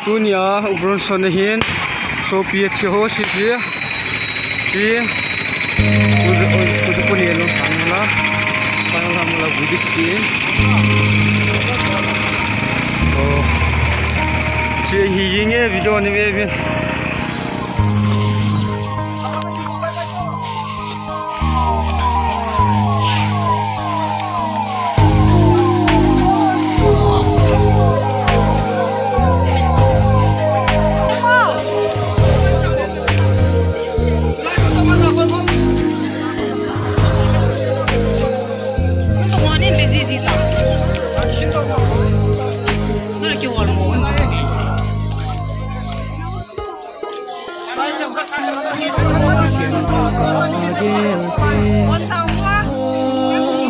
tunia ubron sonahin so pia thi ho si ji uzu puni lo pangla budik ti oh che hi yinge video ni ve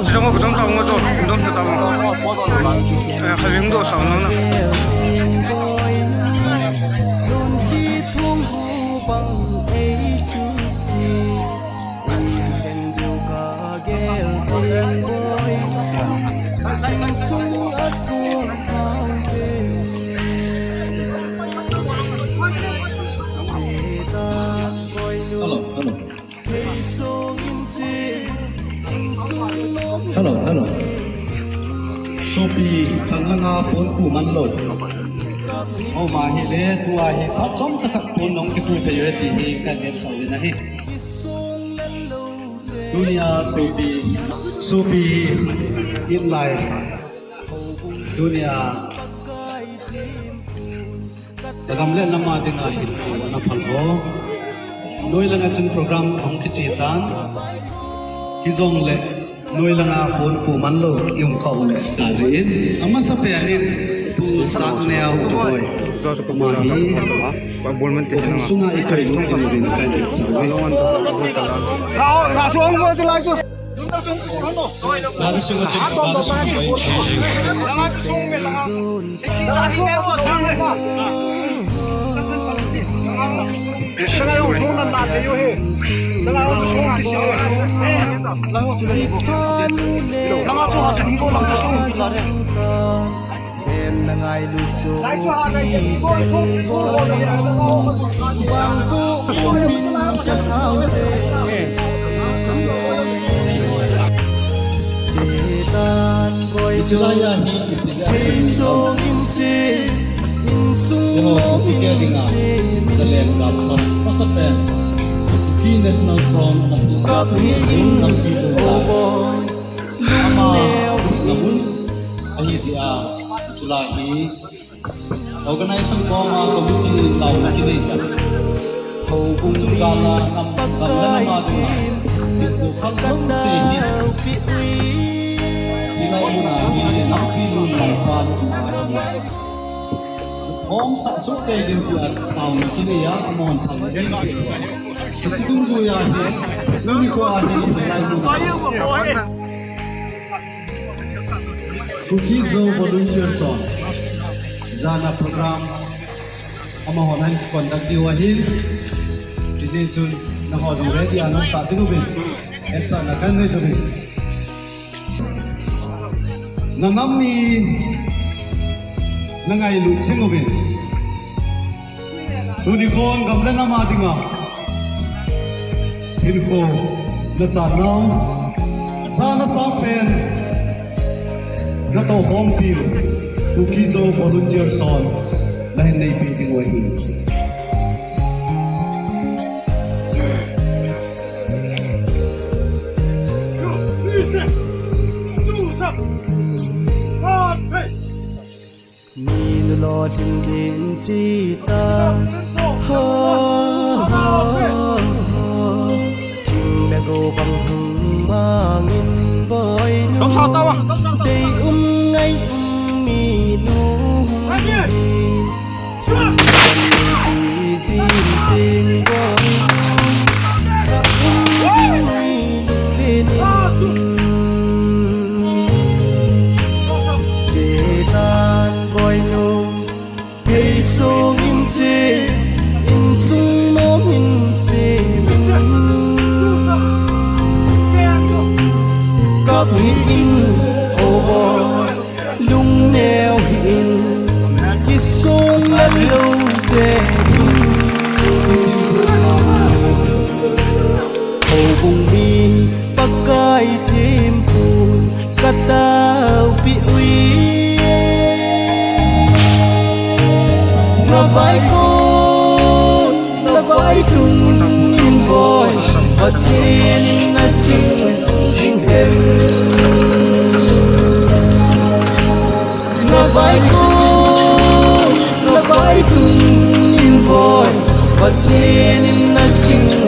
Jangan kita tahu macam kita tahu. Having do sama na. Hello. Sophie khang langa phone khu man lo. Au ma hi le tua hi phat som sakhat phone nong ki pu priority hi kan net sau na hi. Dunia Sophie in lai. Dunia dagam le nama dinga hi na phal ho. Noi langa chung program ong ki chitan. Ki zong le noi langa phone ku man lo yung khau le ta jin ama sa pe ani pu sak ne au boy ma hi bol man te na sunga I kai lu ki rin kan sa we la suang mo te la su ba su chen ba su bai现在有时候那打的有嘿，那个我说的行，那我觉得不好，那么做好成功了，那说不咋的。来做好的也不Yo, pikir dengar selain kapsan, pasal key national front nak namun ahi dia selahi organisation koma committee tahu nak ini sah. Hukum gala nam nama tu itu faktor sehingga tidak ini nam pilu lawan. Om sak suka dengan buat tahun kini ya, mohon tahun ini. Sesuatu tu ya, nanti kau ada di dalam. Kukizo volunteer song, zana program, amahonan kontak di wahil. Jadi tu nak hozong ready anu tak tengok bin, eksa nak kan ni tu bin. Nangami. Nangai lu singobin Tunikon gamlan nama dinga Hinko na chanaw sana sampen na to home pil Kukizo volunteer son lahin na ipiting wahin Lord in Chita King đã go bằng hùng mangin boy Không sao tao à Đây ngay mi nu Jin tình boy Jin bên Chế tan boy nu Hey so in se in sung no in se Cặp in ô lung neo in Cái sung lên lâu dễ hầu bùng mi bắc cai thêm phun cắt tao bị uy ngà vai con ngà vai thùng in boy và thiên na chinh sinh em ngà vai con ngà vai thùng in boy và thiên na chinh